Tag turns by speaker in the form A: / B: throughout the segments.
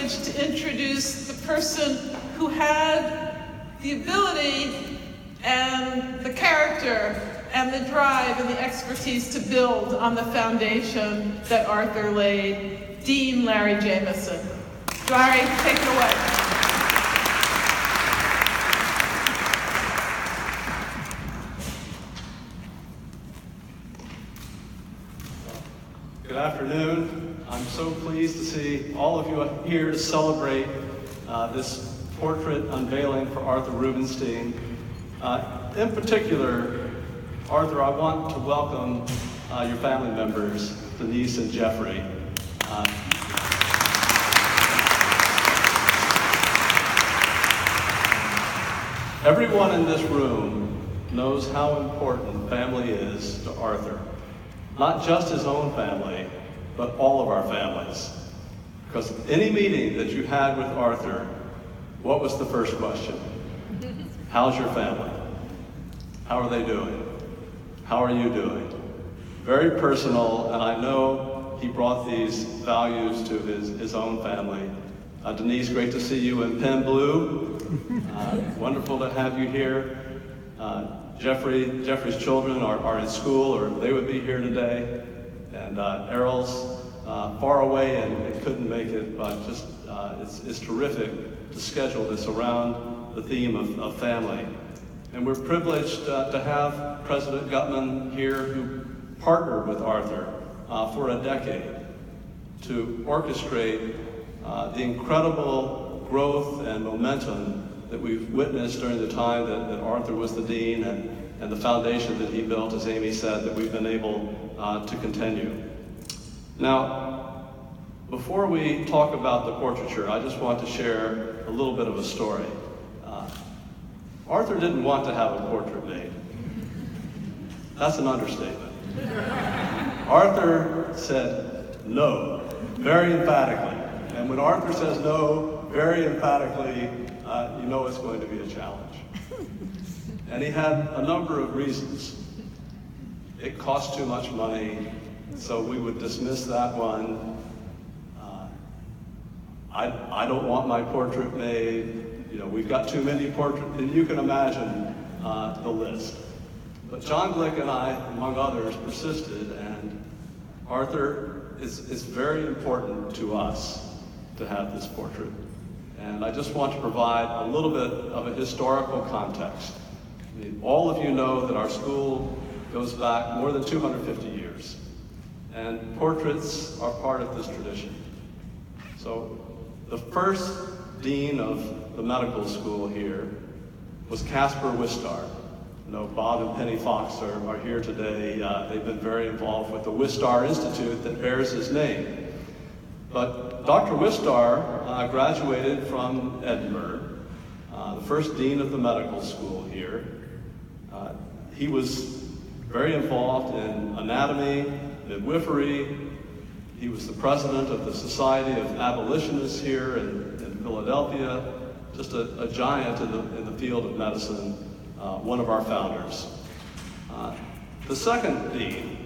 A: privilege to introduce the person who had the ability and the character and the drive and the expertise to build on the foundation that Arthur laid, Dean Larry Jameson. Larry, take it away.
B: Good afternoon. I'm so pleased to see all of you here to celebrate this portrait unveiling for Arthur Rubenstein. In particular, Arthur, I want to welcome your family members, Denise and Jeffrey. Everyone in this room knows how important family is to Arthur. Not just his own family, but all of our families. Because any meeting that you had with Arthur, what was the first question? How's your family? How are they doing? How are you doing? Very personal, and I know he brought these values to his own family. Denise, great to see you in Penn Blue. Wonderful to have you here. Jeffrey's children are in school, or they would be here today. And Errol's far away and couldn't make it, but just it's terrific to schedule this around the theme of family. And we're privileged to have President Gutman here, who partnered with Arthur for a decade to orchestrate the incredible growth and momentum that we've witnessed during the time that Arthur was the dean, and the foundation that he built, as Amy said, that we've been able to continue. Now, before we talk about the portraiture, I just want to share a little bit of a story. Arthur didn't want to have a portrait made. That's an understatement. Arthur said no, very emphatically. And when Arthur says no, very emphatically, you know it's going to be a challenge. And he had a number of reasons. It cost too much money, so we would dismiss that one. I don't want my portrait made. You know, we've got too many portraits, and you can imagine the list. But John Glick and I, among others, persisted, and Arthur, it's very important to us to have this portrait. And I just want to provide a little bit of a historical context. I mean, all of you know that our school goes back more than 250 years, and portraits are part of this tradition. So the first dean of the medical school here was Caspar Wistar. You know, Bob and Penny Fox are here today. They've been very involved with the Wistar Institute that bears his name. But Dr. Wistar graduated from Edinburgh, the first dean of the medical school here. He was very involved in anatomy, midwifery. He was the president of the Society of Abolitionists here in Philadelphia, just a giant in the field of medicine, one of our founders. The second dean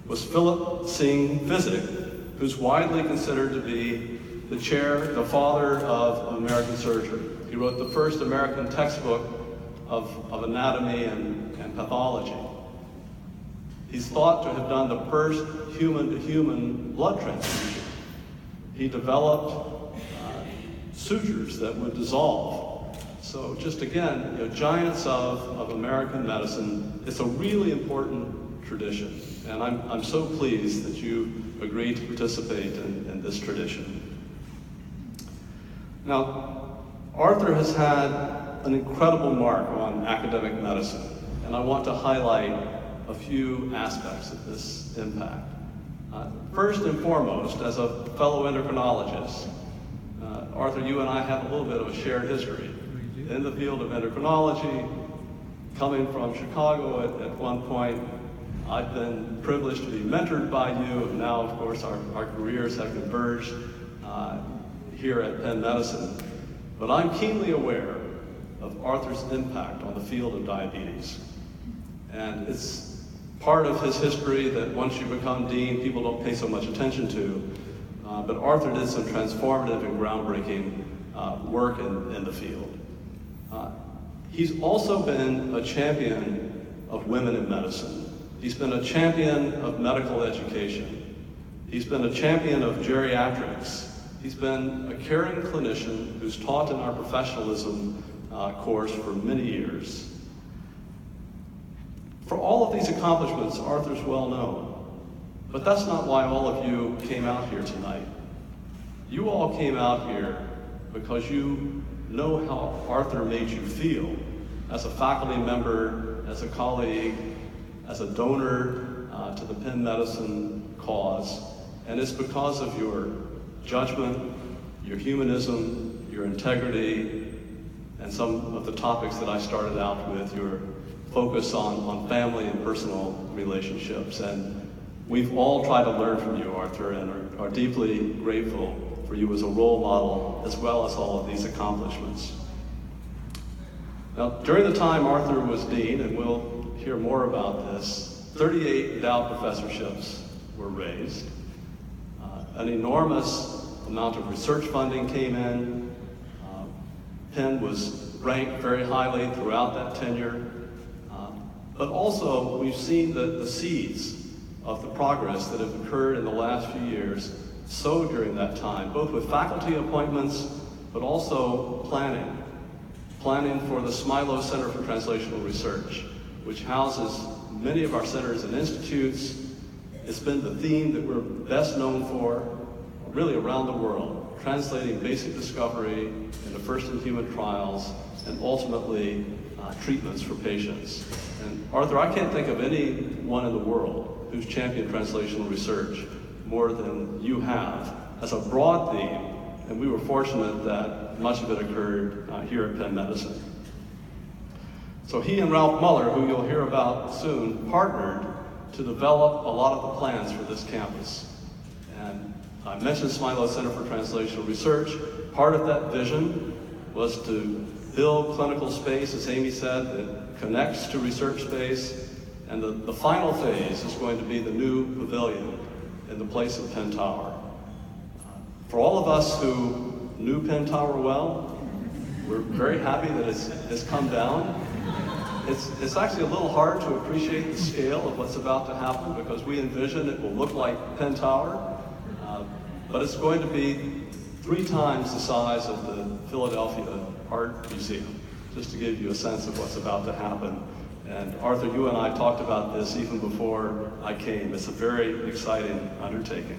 B: was Philip Singh Physick, who's widely considered to be the father of American surgery. He wrote the first American textbook of anatomy and pathology. He's thought to have done the first human-to-human blood transfusion. He developed sutures that would dissolve. So just again, you know, giants of American medicine. It's a really important tradition, and I'm so pleased that you agreed to participate in this tradition. Now, Arthur has had an incredible mark on academic medicine, and I want to highlight a few aspects of this impact. First and foremost, as a fellow endocrinologist, Arthur, you and I have a little bit of a shared history in the field of endocrinology. Coming from Chicago at one point, I've been privileged to be mentored by you, and now, of course, our careers have converged here at Penn Medicine. But I'm keenly aware of Arthur's impact on the field of diabetes. And it's part of his history that once you become dean, people don't pay so much attention to. but Arthur did some transformative and groundbreaking work in the field. He's also been a champion of women in medicine. He's been a champion of medical education. He's been a champion of geriatrics. He's been a caring clinician who's taught in our professionalism course for many years. For all of these accomplishments, Arthur's well known, but that's not why all of you came out here tonight. You all came out here because you know how Arthur made you feel as a faculty member, as a colleague, as a donor to the Penn Medicine cause, and it's because of your judgment, your humanism, your integrity, and some of the topics that I started out with, your focus on family and personal relationships. And we've all tried to learn from you, Arthur, and are deeply grateful for you as a role model, as well as all of these accomplishments. Now, during the time Arthur was dean, and we'll hear more about this, 38 endowed professorships were raised. An enormous amount of research funding came in. Penn was ranked very highly throughout that tenure. But also, we've seen the seeds of the progress that have occurred in the last few years sowed during that time, both with faculty appointments, but also planning for the Smilo Center for Translational Research, which houses many of our centers and institutes. It's been the theme that we're best known for, really around the world, translating basic discovery into first-in-human trials and ultimately treatments for patients. And Arthur, I can't think of anyone in the world who's championed translational research more than you have as a broad theme, and we were fortunate that much of it occurred here at Penn Medicine. So he and Ralph Muller, who you'll hear about soon, partnered to develop a lot of the plans for this campus. And I mentioned Smilo Center for Translational Research. Part of that vision was to build clinical space, as Amy said, that connects to research space. And the final phase is going to be the new pavilion in the place of Penn Tower. For all of us who knew Penn Tower well, we're very happy that it's come down. It's actually a little hard to appreciate the scale of what's about to happen because we envision it will look like Penn Tower, but it's going to be 3 times the size of the Philadelphia Art Museum, just to give you a sense of what's about to happen. And Arthur, you and I talked about this even before I came. It's a very exciting undertaking.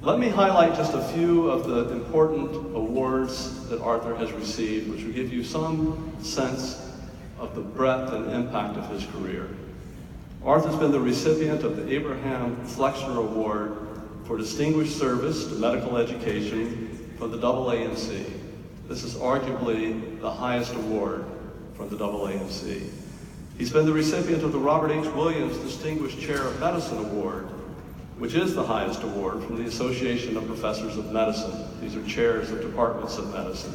B: Let me highlight just a few of the important awards that Arthur has received, which will give you some sense of the breadth and impact of his career. Arthur's been the recipient of the Abraham Flexner Award for Distinguished Service to Medical Education from the AAMC. This is arguably the highest award from the AAMC. He's been the recipient of the Robert H. Williams Distinguished Chair of Medicine Award, which is the highest award from the Association of Professors of Medicine. These are chairs of departments of medicine.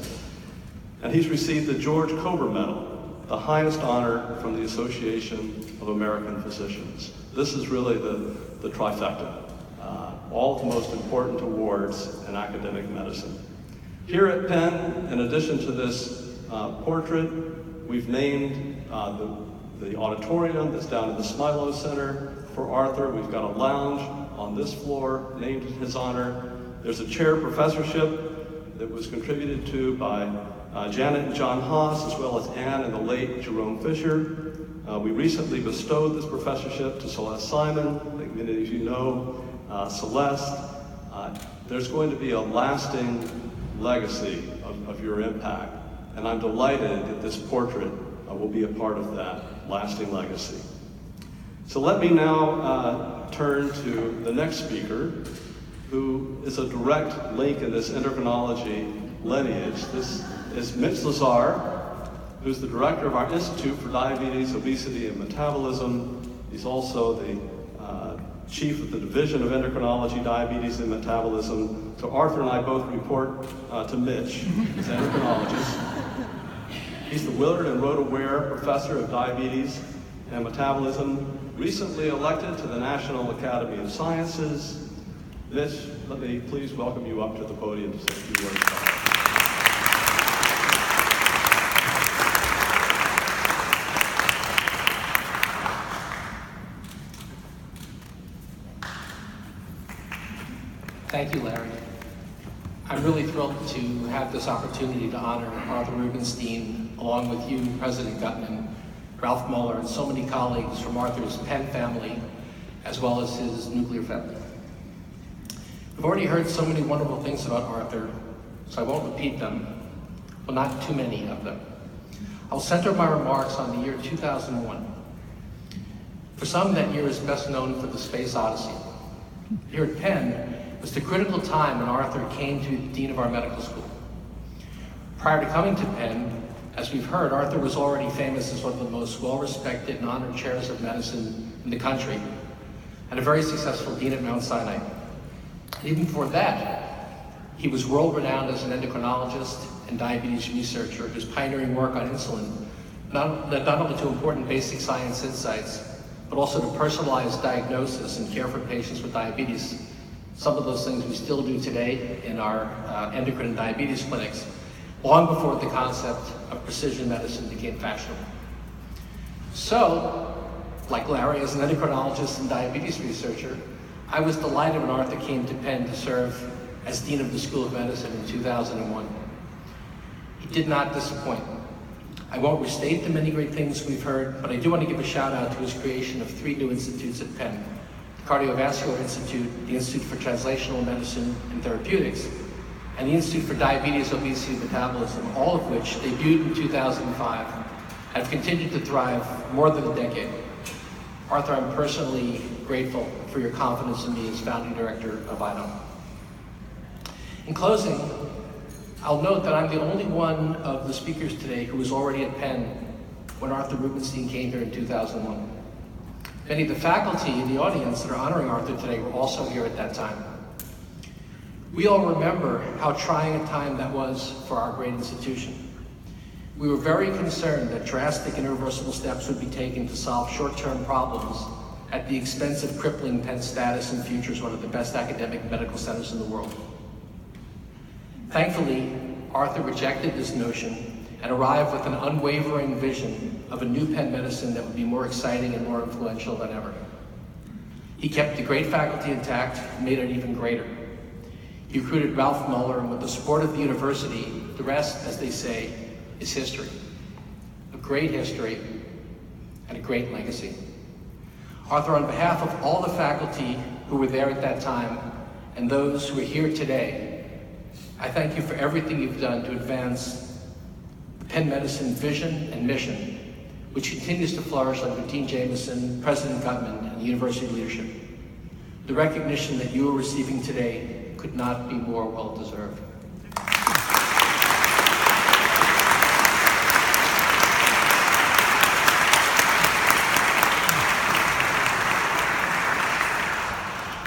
B: And he's received the George Kober Medal, the highest honor from the Association of American Physicians. This is really the trifecta, all of the most important awards in academic medicine. Here at Penn, in addition to this portrait, we've named the auditorium that's down in the Smilo Center for Arthur. We've got a lounge on this floor named in his honor. There's a chair professorship that was contributed to by Janet and John Haas, as well as Anne and the late Jerome Fisher. We recently bestowed this professorship to Celeste Simon. I think many of you know Celeste. There's going to be a lasting legacy of your impact, and I'm delighted that this portrait will be a part of that lasting legacy. So let me now turn to the next speaker, who is a direct link in this endocrinology lineage. This is Mitch Lazar, who's the director of our Institute for Diabetes, Obesity, and Metabolism. He's also the chief of the Division of Endocrinology, Diabetes, and Metabolism. So Arthur and I both report to Mitch as endocrinologists. He's the Willard and Rhoda Ware Professor of Diabetes and Metabolism, recently elected to the National Academy of Sciences. Mitch, let me please welcome you up to the podium to say a few words about it.
C: Thank you, Larry. I'm really thrilled to have this opportunity to honor Arthur Rubenstein, along with you, President Gutman, Ralph Muller, and so many colleagues from Arthur's Penn family, as well as his nuclear family. We've already heard so many wonderful things about Arthur, so I won't repeat them, well, not too many of them. I'll center my remarks on the year 2001. For some, that year is best known for the Space Odyssey. Here at Penn, was the critical time when Arthur came to the dean of our medical school. Prior to coming to Penn, as we've heard, Arthur was already famous as one of the most well-respected and honored chairs of medicine in the country, and a very successful dean at Mount Sinai. And even before that, he was world-renowned as an endocrinologist and diabetes researcher, whose pioneering work on insulin led not only to important basic science insights, but also to personalized diagnosis and care for patients with diabetes. Some of those things we still do today in our endocrine and diabetes clinics, long before the concept of precision medicine became fashionable. So, like Larry, as an endocrinologist and diabetes researcher, I was delighted when Arthur came to Penn to serve as Dean of the School of Medicine in 2001. He did not disappoint. I won't restate the many great things we've heard, but I do want to give a shout out to his creation of 3 new institutes at Penn: the Cardiovascular Institute, the Institute for Translational Medicine and Therapeutics, and the Institute for Diabetes, Obesity, and Metabolism, all of which debuted in 2005 and have continued to thrive more than a decade. Arthur, I'm personally grateful for your confidence in me as founding director of INO. In closing, I'll note that I'm the only one of the speakers today who was already at Penn when Arthur Rubenstein came here in 2001. Many of the faculty in the audience that are honoring Arthur today were also here at that time. We all remember how trying a time that was for our great institution. We were very concerned that drastic and irreversible steps would be taken to solve short-term problems at the expense of crippling Penn's status and future as one of the best academic medical centers in the world. Thankfully, Arthur rejected this notion and arrived with an unwavering vision of a new Penn medicine that would be more exciting and more influential than ever. He kept the great faculty intact and made it even greater. He recruited Ralph Muller, and with the support of the university, the rest, as they say, is history. A great history and a great legacy. Arthur, on behalf of all the faculty who were there at that time and those who are here today, I thank you for everything you've done to advance the Penn Medicine vision and mission, which continues to flourish under Dean Jameson, President Gutman, and the university leadership. The recognition that you are receiving today could not be more well-deserved.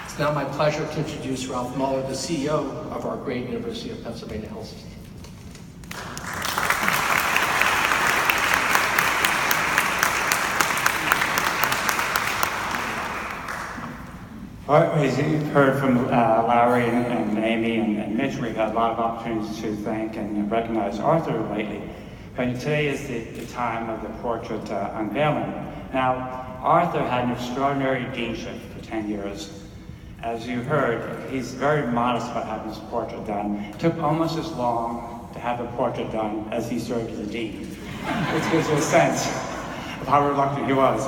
C: It's now my pleasure to introduce Ralph Muller, the CEO of our great University of Pennsylvania Health System.
D: All right, as you've heard from Larry and Amy and Mitch, we've had a lot of opportunities to thank and recognize Arthur lately. But today is the time of the portrait unveiling. Now, Arthur had an extraordinary deanship for 10 years. As you heard, he's very modest about having his portrait done. It took almost as long to have the portrait done as he served as a dean, which gives you a sense of how reluctant he was.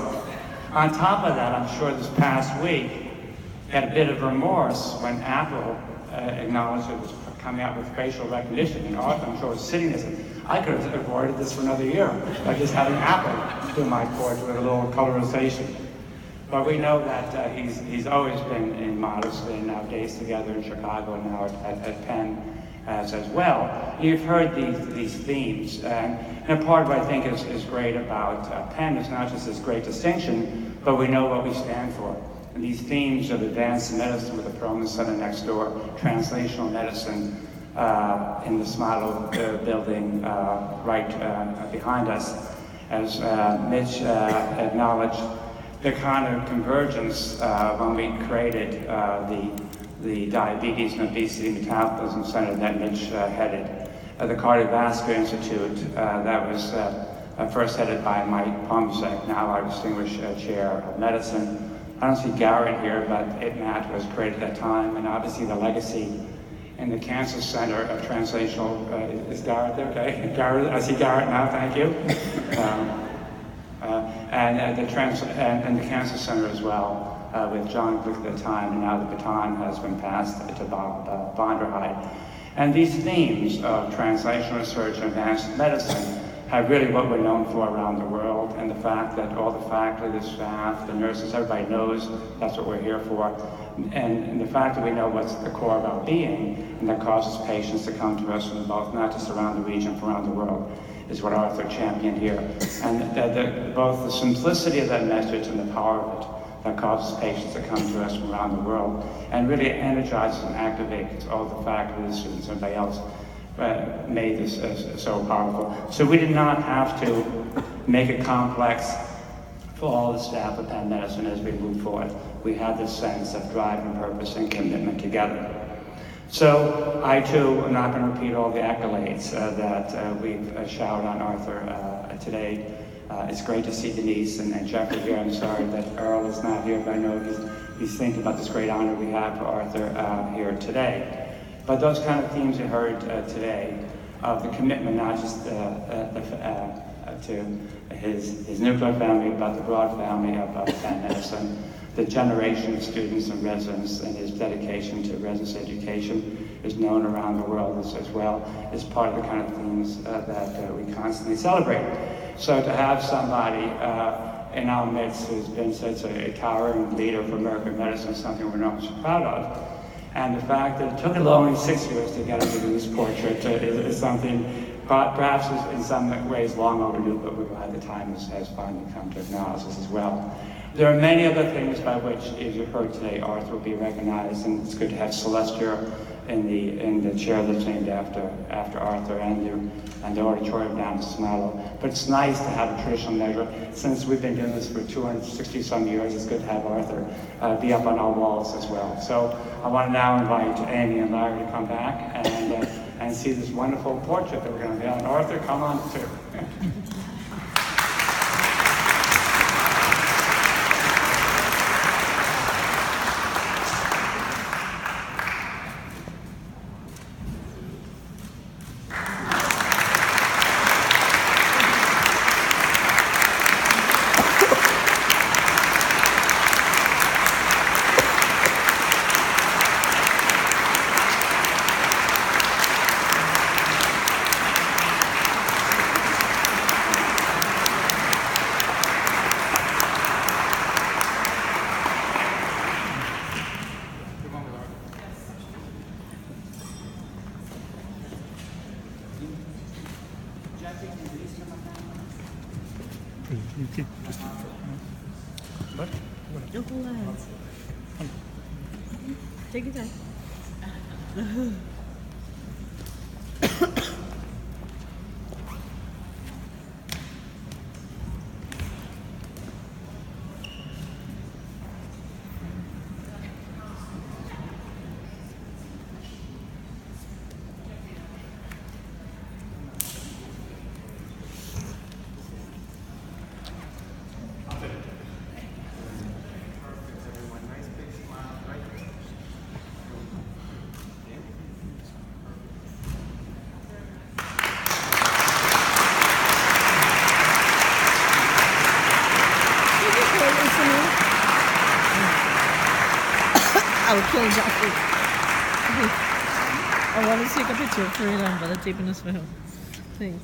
D: On top of that, I'm sure this past week, he had a bit of remorse when Apple acknowledged it was coming out with facial recognition. And Arthur, I'm sure, was sitting there saying, I could have avoided this for another year by just having Apple do my portrait with a little colorization. But we know that he's always been modest in our days together in Chicago and now at Penn as well. You've heard these themes, and a part of what I think is great about Penn is not just this great distinction, but we know what we stand for. And these themes of advanced medicine with the Perelman Center next door, translational medicine in the Smilo building right behind us, as Mitch acknowledged, the kind of convergence when we created the the Diabetes and Obesity Metabolism Center that Mitch headed, the Cardiovascular Institute that was first headed by Mike Pomsek, now our distinguished chair of medicine. I don't see Garrett here, but IPMAT was created at that time, and obviously the legacy in the Cancer Center of Translational, is Garrett there? Okay, Garrett, I see Garrett now, thank you. And the Cancer Center as well, with John Glick at the time, and now the baton has been passed to Bob Bonderheide. And these themes of translational research and advanced medicine have really what we're known for around the world, and the fact that all the faculty, the staff, the nurses, everybody knows that's what we're here for. And the fact that we know what's the core of our being, and that causes patients to come to us from both, not just around the region, but around the world, is what Arthur championed here. And both the simplicity of that message and the power of it that causes patients to come to us from around the world, and really energizes and activates all the faculty, the students, and everybody else, made this so powerful. So we did not have to make it complex for all the staff of Penn Medicine as we move forward. We had this sense of drive and purpose and commitment together. So I too am not going to repeat all the accolades that we've showered on Arthur today. It's great to see Denise and Jeffrey here. I'm sorry that Earl is not here, but I know he's thinking about this great honor we have for Arthur here today. But those kind of themes you heard today, of the commitment not just to his nuclear family, but the broad family of Penn Medicine, the generation of students and residents, and his dedication to residence education is known around the world as well, is part of the kind of themes that we constantly celebrate. So to have somebody in our midst who's been such a towering leader for American medicine is something we're not so proud of. And the fact that it took only 6 years to get him to do this portrait is something perhaps in some ways long overdue, but we're glad the time has finally come to acknowledge this as well. There are many other things by which, as you heard today, Arthur will be recognized, and it's good to have Celestia in the chair that's named after Arthur, and the auditorium down in Smilo. But it's nice to have a traditional measure. Since we've been doing this for 260 some years, it's good to have Arthur be up on our walls as well. So I want to now invite Amy and Larry to come back and see this wonderful portrait that we're going to do. And Arthur, come on too.
E: No, hold on. Take your time. I will kill Jackie. I want to take a picture for you, but I'm taping this for him. Thanks.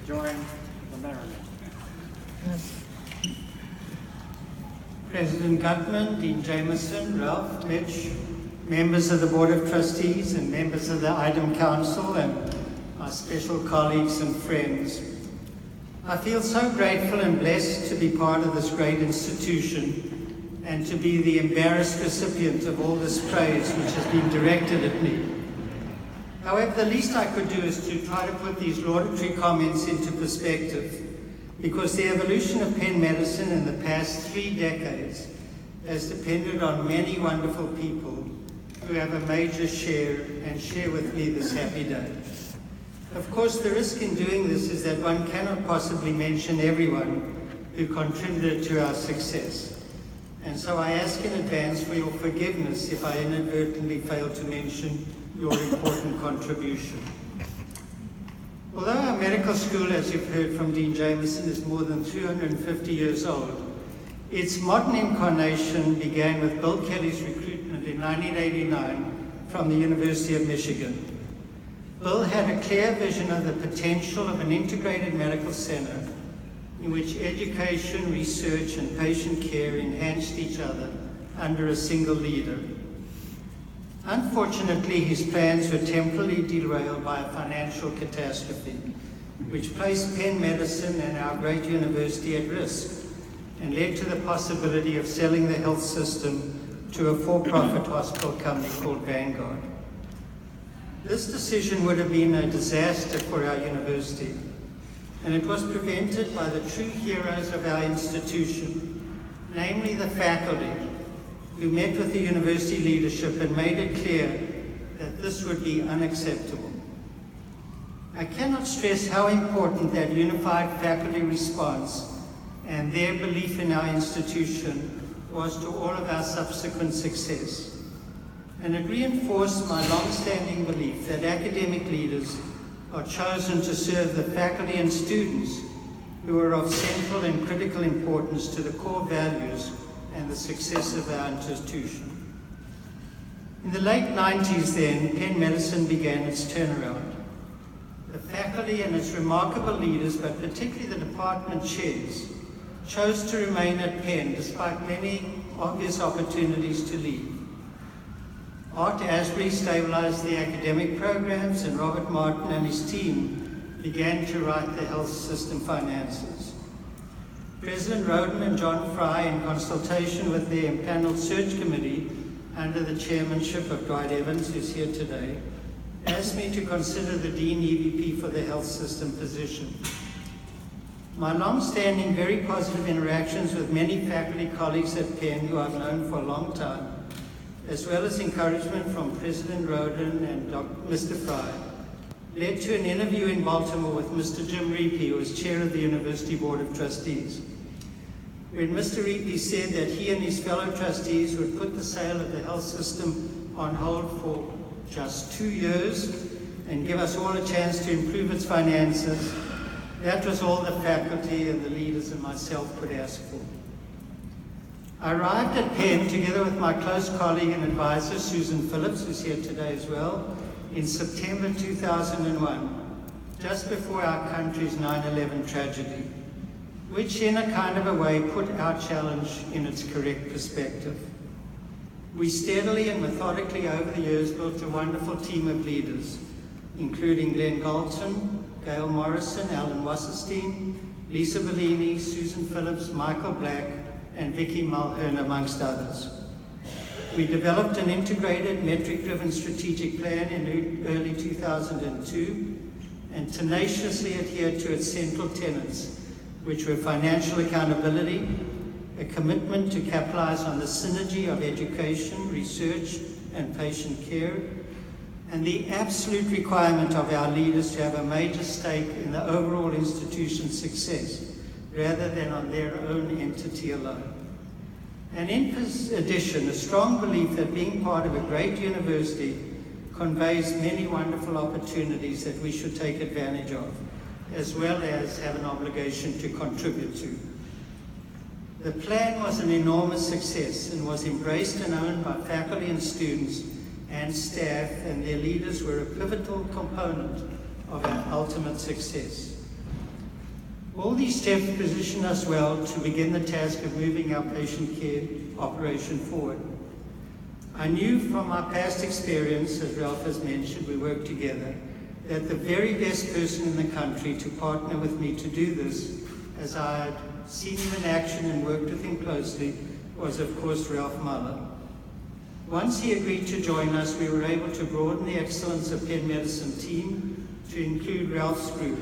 D: Join the merriment.
E: Yes.
F: President Gutman, Dean Jameson, Ralph, Mitch, members of the Board of Trustees and members of the IDEM Council, and our special colleagues and friends. I feel so grateful and blessed to be part of this great institution and to be the embarrassed recipient of all this praise which has been directed at me. However, the least I could do is to try to put these laudatory comments into perspective, because the evolution of Penn Medicine in the past 3 decades has depended on many wonderful people who have a major share and share with me this happy day. Of course, the risk in doing this is that one cannot possibly mention everyone who contributed to our success. And so I ask in advance for your forgiveness if I inadvertently fail to mention your important contribution. Although our medical school, as you've heard from Dean Jameson, is more than 250 years old, its modern incarnation began with Bill Kelly's recruitment in 1989 from the University of Michigan. Bill had a clear vision of the potential of an integrated medical center in which education, research, and patient care enhanced each other under a single leader. Unfortunately, his plans were temporarily derailed by a financial catastrophe, which placed Penn Medicine and our great university at risk and led to the possibility of selling the health system to a for-profit hospital company called Vanguard. This decision would have been a disaster for our university, and it was prevented by the true heroes of our institution, namely the faculty, who met with the university leadership and made it clear that this would be unacceptable. I cannot stress how important that unified faculty response and their belief in our institution was to all of our subsequent success. And it reinforced my long-standing belief that academic leaders are chosen to serve the faculty and students who are of central and critical importance to the core values and the success of our institution. In the late 90s then, Penn Medicine began its turnaround. The faculty and its remarkable leaders, but particularly the department chairs, chose to remain at Penn despite many obvious opportunities to leave. Art Asbury stabilized the academic programs, and Robert Martin and his team began to write the health system finances. President Roden and John Fry, in consultation with their impaneled search committee under the chairmanship of Dwight Evans, who's here today, asked me to consider the Dean EVP for the health system position. My long-standing, very positive interactions with many faculty colleagues at Penn who I've known for a long time, as well as encouragement from President Roden and Mr. Fry, led to an interview in Baltimore with Mr. Jim Reapy, who was chair of the University Board of Trustees. When Mr. Reapy said that he and his fellow trustees would put the sale of the health system on hold for just 2 years and give us all a chance to improve its finances, that was all the faculty and the leaders and myself could ask for. I arrived at Penn together with my close colleague and advisor, Susan Phillips, who's here today as well, in September 2001, just before our country's 9/11 tragedy, which in a kind of a way put our challenge in its correct perspective. We steadily and methodically over the years built a wonderful team of leaders, including Glenn Galton, Gail Morrison, Alan Wasserstein, Lisa Bellini, Susan Phillips, Michael Black, and Vicky Mulhern, amongst others. We developed an integrated, metric-driven strategic plan in early 2002 and tenaciously adhered to its central tenets, which were financial accountability, a commitment to capitalize on the synergy of education, research, and patient care, and the absolute requirement of our leaders to have a major stake in the overall institution's success, rather than on their own entity alone. And in addition, a strong belief that being part of a great university conveys many wonderful opportunities that we should take advantage of, as well as have an obligation to contribute to. The plan was an enormous success and was embraced and owned by faculty and students and staff, and their leaders were a pivotal component of our ultimate success. All these steps position us well to begin the task of moving our patient care operation forward. I knew from my past experience, as Ralph has mentioned, we worked together, that the very best person in the country to partner with me to do this, as I had seen him in action and worked with him closely, was of course Ralph Muller. Once he agreed to join us, we were able to broaden the excellence of Penn Medicine team to include Ralph's group,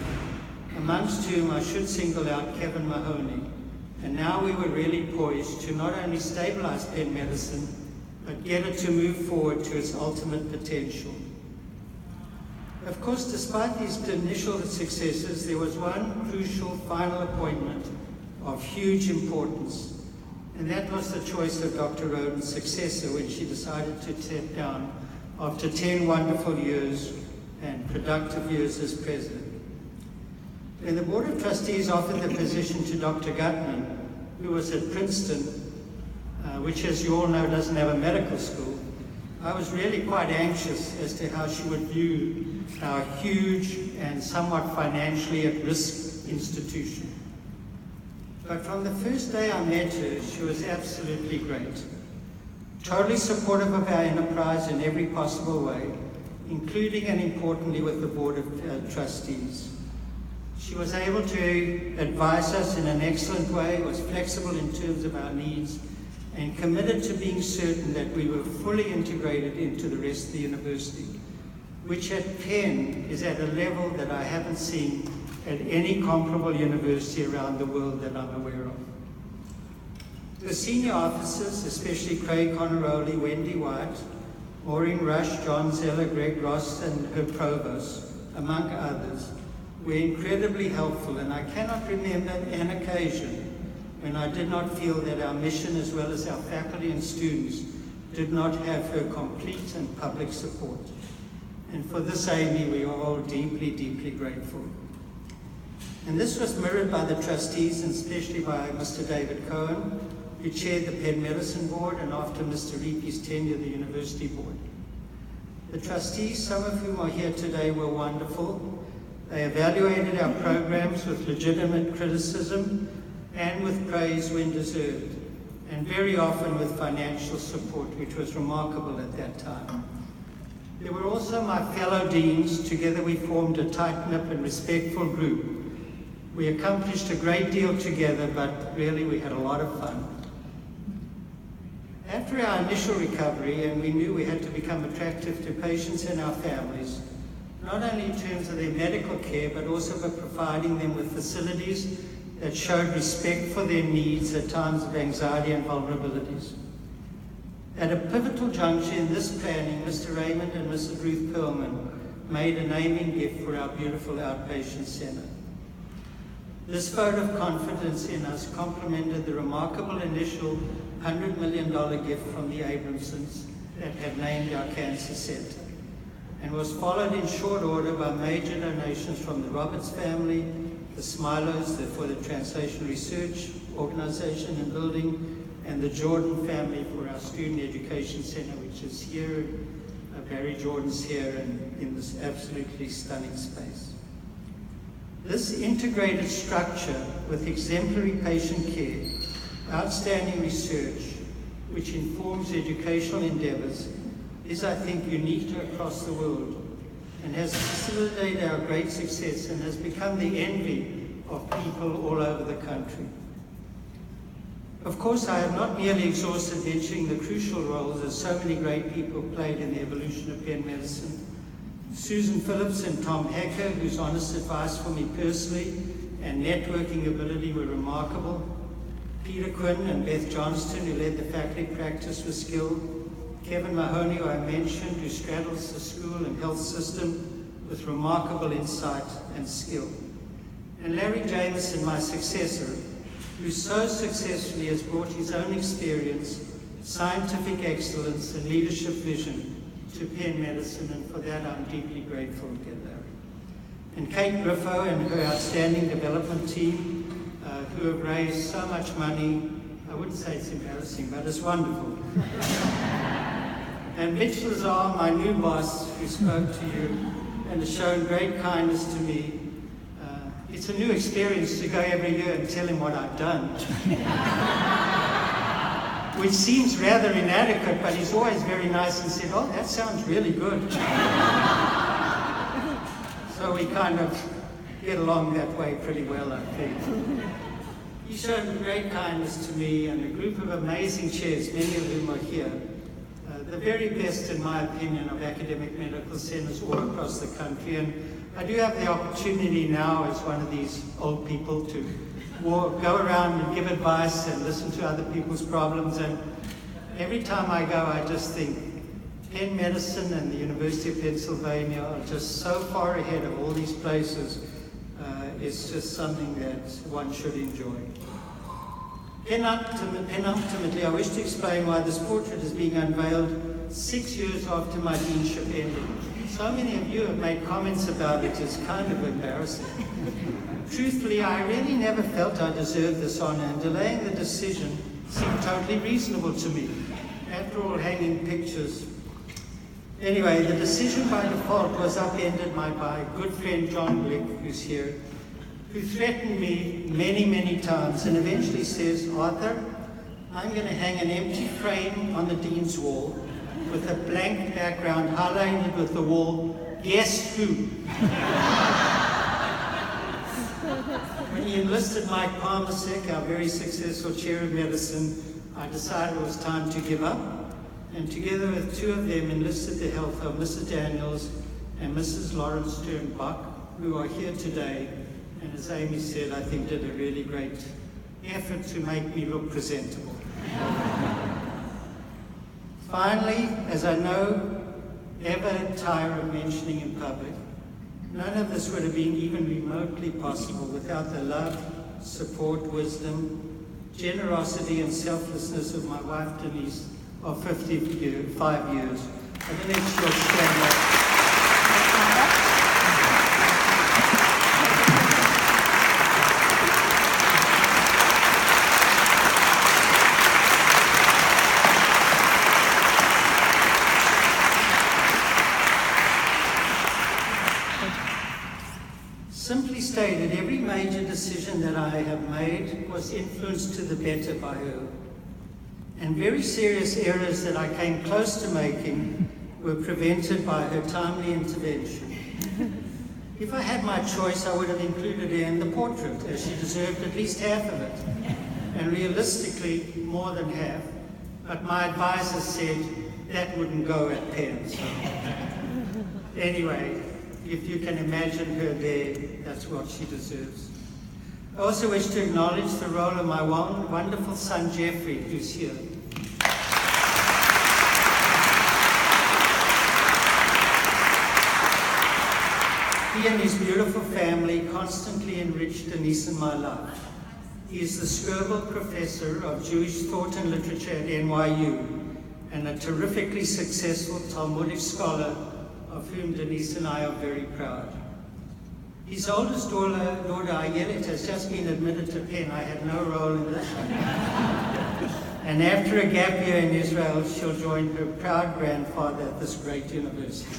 F: amongst whom I should single out Kevin Mahoney, And now we were really poised to not only stabilize Penn Medicine, but get it to move forward to its ultimate potential. Of course, despite these initial successes, there was one crucial final appointment of huge importance, and that was the choice of Dr. Roden's successor when she decided to step down after 10 wonderful years and productive years as president. When the Board of Trustees offered the position to Dr. Gutman, who was at Princeton, which, as you all know, doesn't have a medical school, I was really quite anxious as to how she would view our huge and somewhat financially at-risk institution. But from the first day I met her, she was absolutely great. Totally supportive of our enterprise in every possible way, including and importantly with the Board of Trustees. She was able to advise us in an excellent way, was flexible in terms of our needs, and committed to being certain that we were fully integrated into the rest of the university, which at Penn is at a level that I haven't seen at any comparable university around the world that I'm aware of. The senior officers, especially Craig Conneroli, Wendy White, Maureen Rush, John Zeller, Greg Ross, and her provost, among others, were incredibly helpful, and I cannot remember an occasion when I did not feel that our mission, as well as our faculty and students, did not have her complete and public support. And for this, Amy, we are all deeply, deeply grateful. And this was mirrored by the trustees, and especially by Mr. David Cohen, who chaired the Penn Medicine Board, and after Mr. Reepe's tenure, the University Board. The trustees, some of whom are here today, were wonderful. They evaluated our programs with legitimate criticism and with praise when deserved, and very often with financial support, which was remarkable at that time. There were also my fellow deans. Together we formed a tight-knit and respectful group. We accomplished a great deal together, but really we had a lot of fun. After our initial recovery, and we knew we had to become attractive to patients and our families, not only in terms of their medical care, but also for providing them with facilities that showed respect for their needs at times of anxiety and vulnerabilities. At a pivotal juncture in this planning, Mr. Raymond and Mrs. Ruth Perlman made a naming gift for our beautiful outpatient center. This vote of confidence in us complemented the remarkable initial $100 million gift from the Abramsons that had named our cancer center, and was followed in short order by major donations from the Roberts family, the Smilos for the Translation Research Organization and Building, and the Jordan family for our Student Education Center, which is here. Barry Jordan's here and in this absolutely stunning space. This integrated structure with exemplary patient care, outstanding research, which informs educational endeavors, is, I think, unique across the world and has facilitated our great success and has become the envy of people all over the country. Of course, I have not nearly exhausted mentioning the crucial roles that so many great people played in the evolution of Penn Medicine. Susan Phillips and Tom Hacker, whose honest advice for me personally and networking ability were remarkable. Peter Quinn and Beth Johnston, who led the faculty practice with skill. Kevin Mahoney, who I mentioned, who straddles the school and health system with remarkable insight and skill. And Larry Jameson, my successor, who so successfully has brought his own experience, scientific excellence, and leadership vision to Penn Medicine, and for that I'm deeply grateful to Larry. And Kate Griffo and her outstanding development team, who have raised so much money. I wouldn't say it's embarrassing, but it's wonderful. And Mitch Lazar, my new boss, who spoke to you and has shown great kindness to me. It's a new experience to go every year and tell him what I've done. Which seems rather inadequate, but he's always very nice and said, "Oh, that sounds really good." So we kind of get along that way pretty well, I think. He showed great kindness to me and a group of amazing chairs, many of whom are here. The very best, in my opinion, of academic medical centers all across the country. And I do have the opportunity now, as one of these old people, to go around and give advice and listen to other people's problems. And every time I go, I just think Penn Medicine and the University of Pennsylvania are just so far ahead of all these places. It's just something that one should enjoy. Penultimately, I wish to explain why this portrait is being unveiled 6 years after my deanship ended. So many of you have made comments about it. It's kind of embarrassing. Truthfully, I really never felt I deserved this honor, and delaying the decision seemed totally reasonable to me. After all, hanging pictures. Anyway, the decision by default was upended by a good friend, John Glick, who's here, who threatened me many, many times and eventually says, Arthur, I'm going to hang an empty frame on the dean's wall with a blank background highlighted with the wall, guess who? When he enlisted Mike Palmersek, our very successful chair of medicine, I decided it was time to give up, and together with two of them enlisted the help of Mr. Daniels and Mrs. Lawrence Sternbach, who are here today, and as Amy said, I think did a really great effort to make me look presentable. Finally, as I know ever tire of mentioning in public, none of this would have been even remotely possible without the love, support, wisdom, generosity, and selflessness of my wife, Denise, of 5 years. I don't know if she'll stand up. Simply stated, every major decision that I have made was influenced to the better by her. And very serious errors that I came close to making were prevented by her timely intervention. If I had my choice, I would have included her in the portrait, as she deserved at least half of it, and realistically, more than half. But my advisor said that wouldn't go at Penn. So. Anyway, if you can imagine her there, that's what she deserves. I also wish to acknowledge the role of my wonderful son, Jeffrey, who's here. He and his beautiful family constantly enriched Denise and my life. He is the Skirbel Professor of Jewish Thought and Literature at NYU, and a terrifically successful Talmudic scholar of whom Denise and I are very proud. His oldest daughter, Ayelet, has just been admitted to Penn. I had no role in this. And after a gap year in Israel, she'll join her proud grandfather at this great university.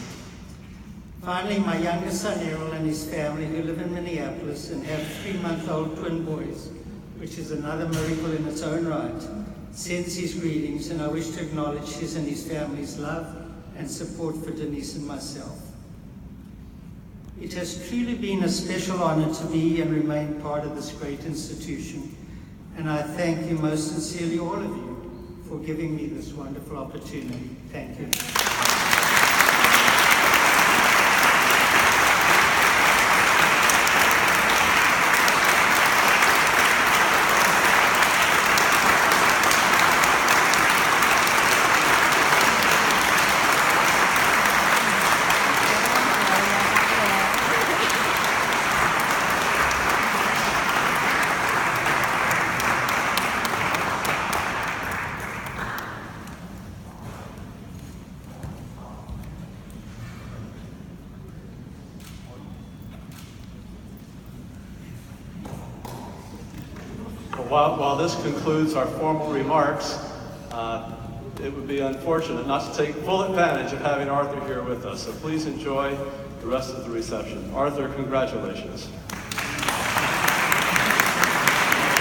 F: Finally, my youngest son, Errol, and his family, who live in Minneapolis and have 3-month-old twin boys, which is another miracle in its own right, sends his greetings, and I wish to acknowledge his and his family's love and support for Denise and myself. It has truly been a special honor to be and remain part of this great institution, and I thank you most sincerely, all of you, for giving me this wonderful opportunity. Thank you.
B: While this concludes our formal remarks, it would be unfortunate not to take full advantage of having Arthur here with us. So please enjoy the rest of the reception. Arthur, congratulations.